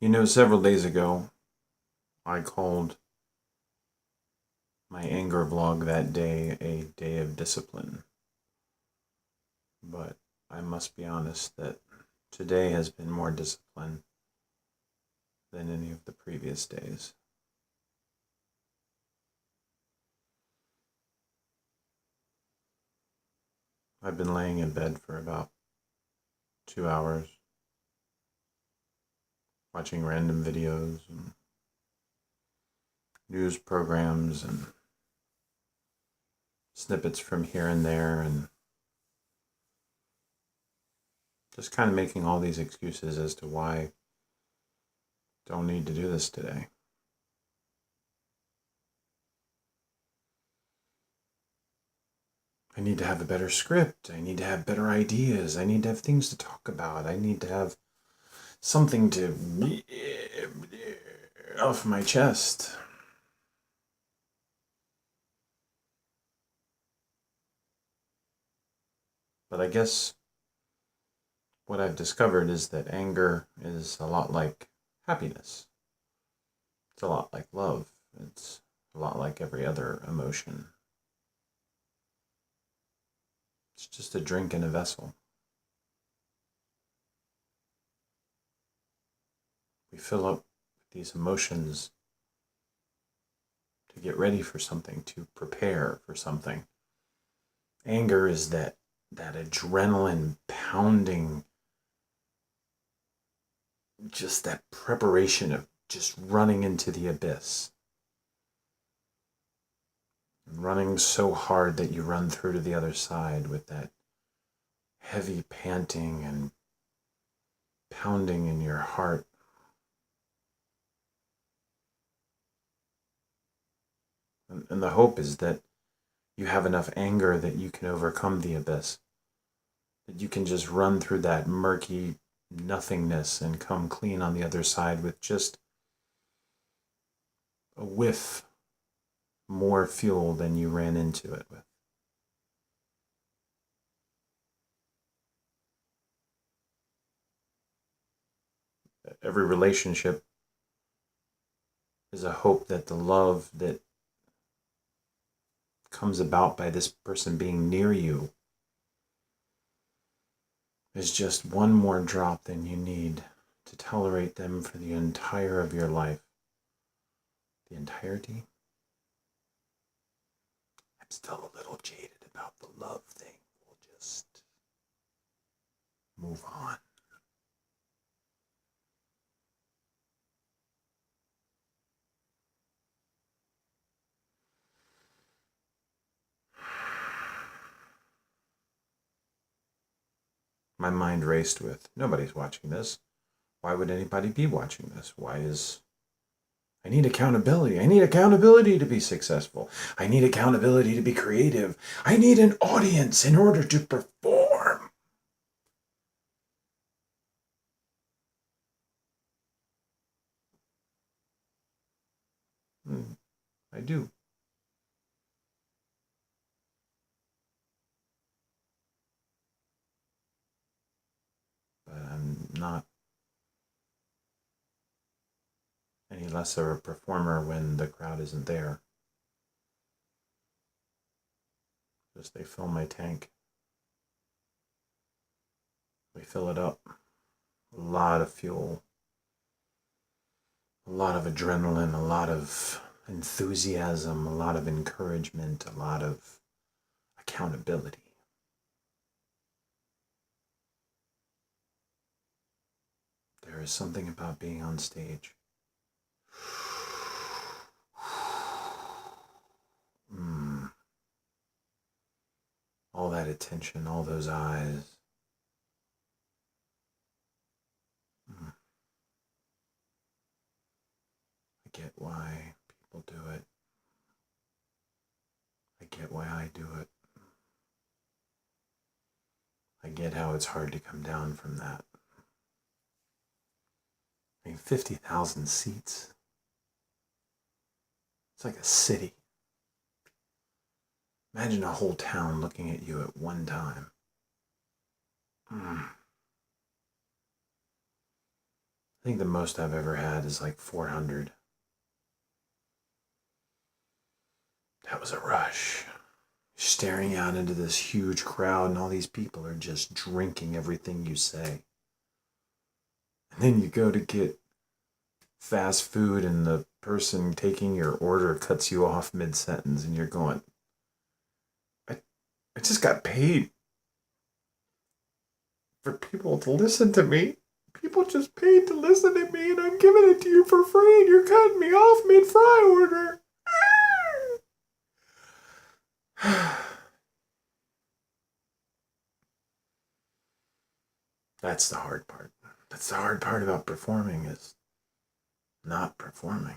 Several days ago, I called my anger vlog that day a day of discipline. But I must be honest that today has been more discipline than any of the previous days. I've been laying in bed for about 2 hours, watching random videos and news programs and snippets from here and there, and just kind of making all these excuses as to why I don't need to do this today. I need to have a better script. I need to have better ideas. I need to have things to talk about. I need to have something to off my chest. But I guess what I've discovered is that anger is a lot like happiness. It's a lot like love. It's a lot like every other emotion. It's just a drink in a vessel. We fill up these emotions to get ready for something, to prepare for something. Anger is that adrenaline pounding, just that preparation of just running into the abyss. Running so hard that you run through to the other side with that heavy panting and pounding in your heart. And the hope is that you have enough anger that you can overcome the abyss, that you can just run through that murky nothingness and come clean on the other side with just a whiff more fuel than you ran into it with. Every relationship is a hope that the love that comes about by this person being near you is just one more drop than you need to tolerate them for the entire of your life. The entirety? I'm still a little jaded about the love thing. We'll just move on. My mind raced with, nobody's watching this. Why would anybody be watching this? I need accountability. I need accountability to be successful. I need accountability to be creative. I need an audience in order to perform. I do. But I'm not any less of a performer when the crowd isn't there. Just they fill my tank. We fill it up. A lot of fuel. A lot of adrenaline, a lot of enthusiasm, a lot of encouragement, a lot of accountability. There is something about being on stage. All that attention, all those eyes. I get why people do it. I get why I do it. I get how it's hard to come down from that. I mean, 50,000 seats. It's like a city. Imagine a whole town looking at you at one time. think the most I've ever had is like 400. That was a rush. Staring out into this huge crowd, and all these people are just drinking everything you say. And then you go to get fast food, and the person taking your order cuts you off mid-sentence, and you're going, I just got paid for people to listen to me. People just paid to listen to me, and I'm giving it to you for free, and you're cutting me off mid-fry order. That's the hard part. That's the hard part about performing, is not performing.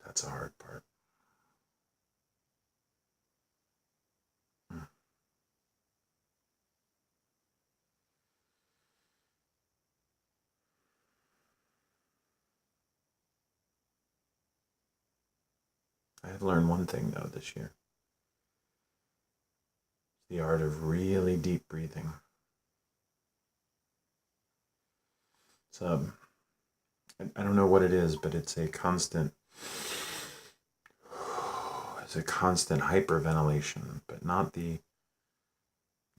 That's a hard part. I've learned one thing, though, this year. The art of really deep breathing. So, I don't know what it is, but it's a constant hyperventilation, but not the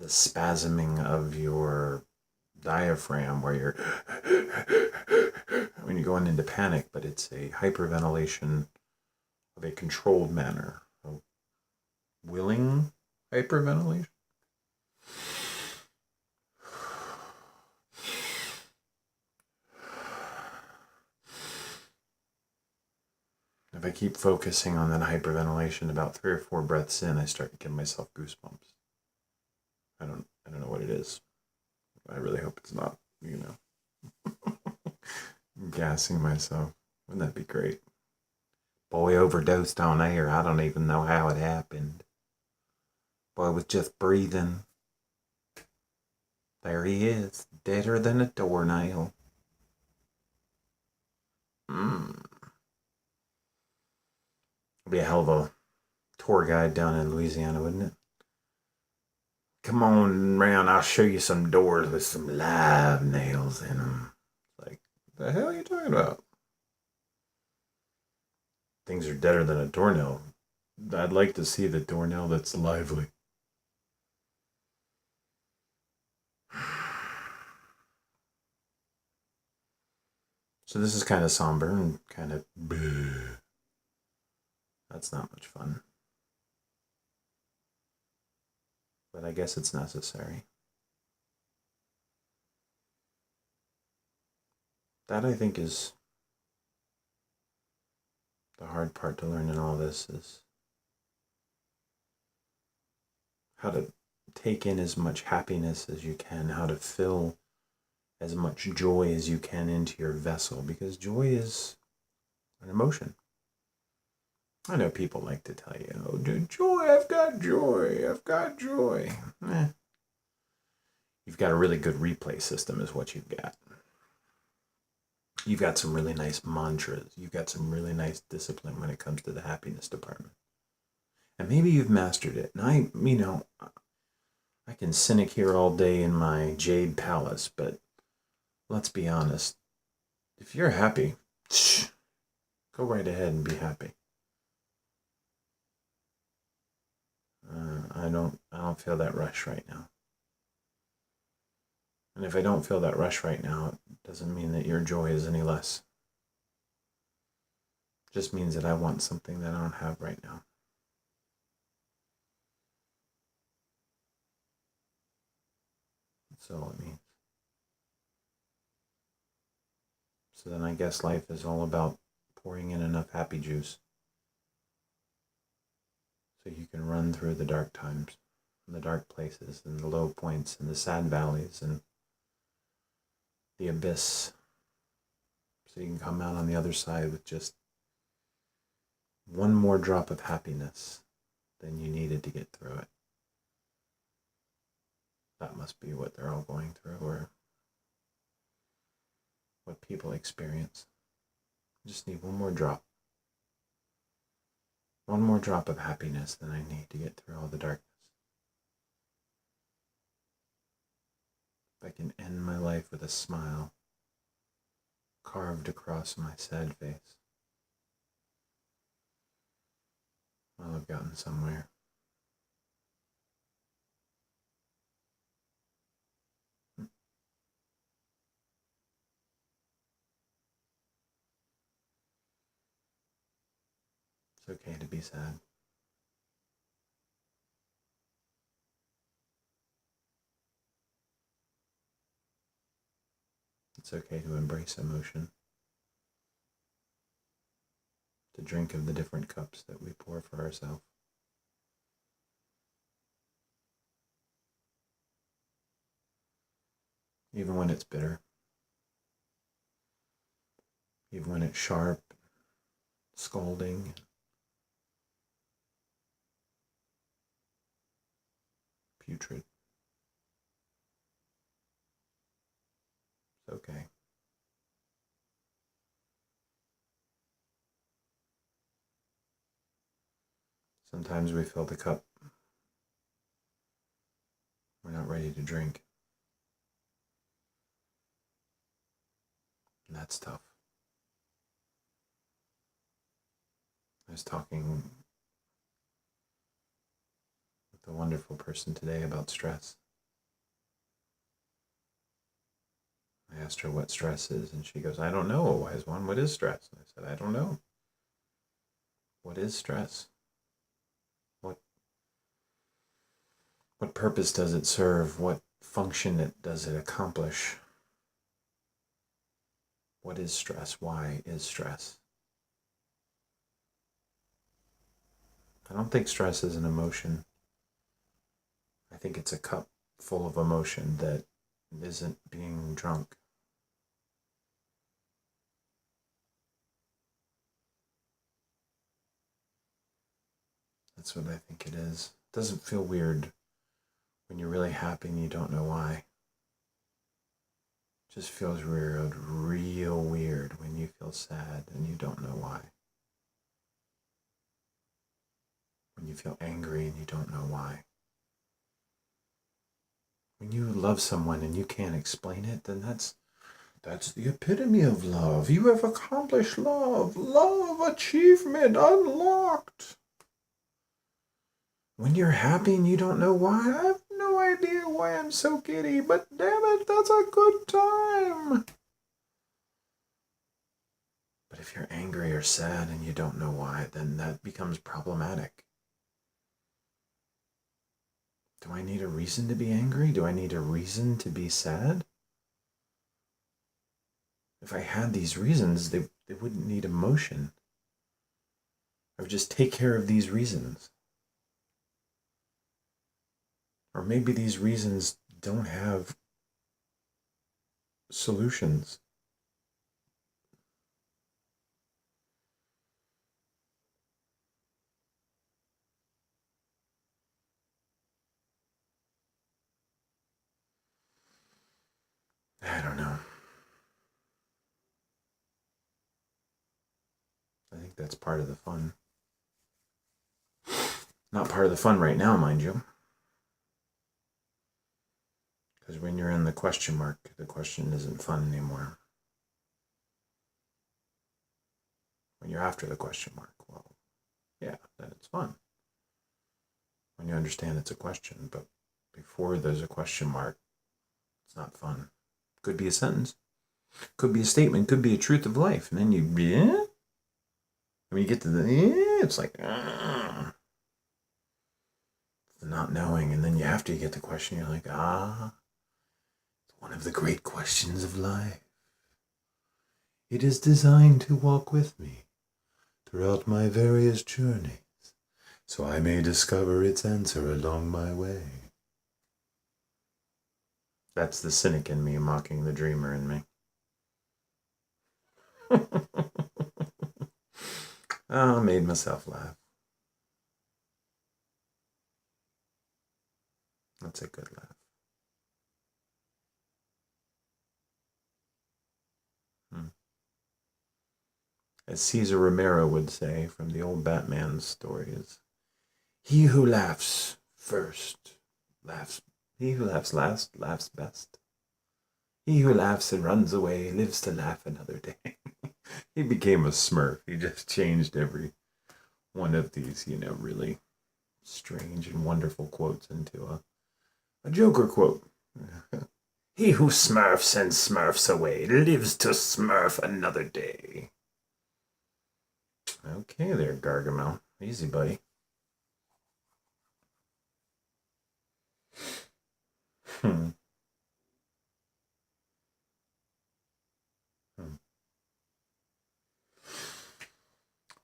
spasming of your diaphragm where you're when you're going into panic, but it's a hyperventilation of a controlled manner, a willing hyperventilation. If I keep focusing on that hyperventilation, about 3 or 4 breaths in, I start to give myself goosebumps. I don't know what it is. I really hope it's not, gassing myself. Wouldn't that be great? Boy overdosed on air. I don't even know how it happened. Boy was just breathing. There he is, deader than a doornail. It'd be a hell of a tour guide down in Louisiana, wouldn't it? Come on round, I'll show you some doors with some live nails in them. Like, the hell are you talking about? Things are deader than a doornail. I'd like to see the doornail that's lively. So this is kind of somber and kind of bleh. That's not much fun. But I guess it's necessary. That, I think, is the hard part to learn in all this, is how to take in as much happiness as you can, how to fill as much joy as you can into your vessel, because joy is an emotion. I know people like to tell you, oh, joy, I've got joy, I've got joy. You've got a really good replay system is what you've got. You've got some really nice mantras. You've got some really nice discipline when it comes to the happiness department. And maybe you've mastered it. And I can cynic here all day in my jade palace, but let's be honest. If you're happy, go right ahead and be happy. I don't feel that rush right now. And if I don't feel that rush right now, it doesn't mean that your joy is any less. It just means that I want something that I don't have right now. That's all it means. So then I guess life is all about pouring in enough happy juice so you can run through the dark times and the dark places and the low points and the sad valleys and the abyss, so you can come out on the other side with just one more drop of happiness than you needed to get through it. That must be what they're all going through, or what people experience. You just need one more drop. One more drop of happiness than I need to get through all the darkness. If I can end my life with a smile carved across my sad face, I'll have gotten somewhere. It's okay to be sad. It's okay to embrace emotion, to drink of the different cups that we pour for ourselves. Even when it's bitter, even when it's sharp, scolding, putrid. It's okay. Sometimes we fill the cup. We're not ready to drink. And that's tough. I was talking with a wonderful person today about stress. I asked her what stress is, and she goes, I don't know, a wise one. What is stress? And I said, I don't know. What is stress? What purpose does it serve? What function does it accomplish? What is stress? Why is stress? I don't think stress is an emotion. I think it's a cup full of emotion that isn't being drunk. That's what I think it is. It doesn't feel weird when you're really happy and you don't know why. It just feels weird, real weird when you feel sad and you don't know why. When you feel angry and you don't know why. When you love someone and you can't explain it, then that's the epitome of love. You have accomplished love. Love achievement unlocked. When you're happy and you don't know why, I have no idea why I'm so giddy, but damn it, that's a good time. But if you're angry or sad and you don't know why, then that becomes problematic. Do I need a reason to be angry? Do I need a reason to be sad? If I had these reasons, they wouldn't need emotion. I would just take care of these reasons. Or maybe these reasons don't have solutions. I don't know. I think that's part of the fun. Not part of the fun right now, mind you. Because when you're in the question mark, the question isn't fun anymore. When you're after the question mark, well, yeah, then it's fun. When you understand it's a question, but before there's a question mark, it's not fun. Could be a sentence, could be a statement, could be a truth of life, and then yeah. When you get to the it's like the not knowing, and then after you get the question, you're like it's one of the great questions of life. It is designed to walk with me throughout my various journeys, so I may discover its answer along my way. That's the cynic in me mocking the dreamer in me. I made myself laugh. That's a good laugh. as Caesar Romero would say from the old Batman stories, he who laughs first laughs. He who laughs last laughs best. He who laughs and runs away lives to laugh another day. He became a Smurf. He just changed every one of these, really strange and wonderful quotes into a Joker quote. He who smurfs and smurfs away lives to smurf another day. Okay there, Gargamel. Easy, buddy.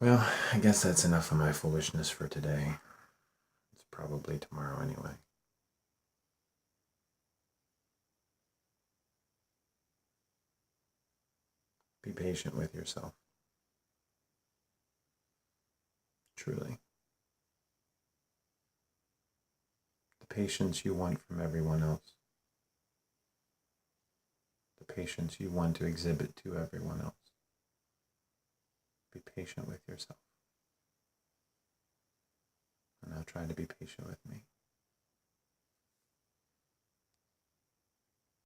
Well, I guess that's enough of my foolishness for today. It's probably tomorrow anyway. Be patient with yourself. Truly. The patience you want from everyone else. The patience you want to exhibit to everyone else. Be patient with yourself. And now try to be patient with me.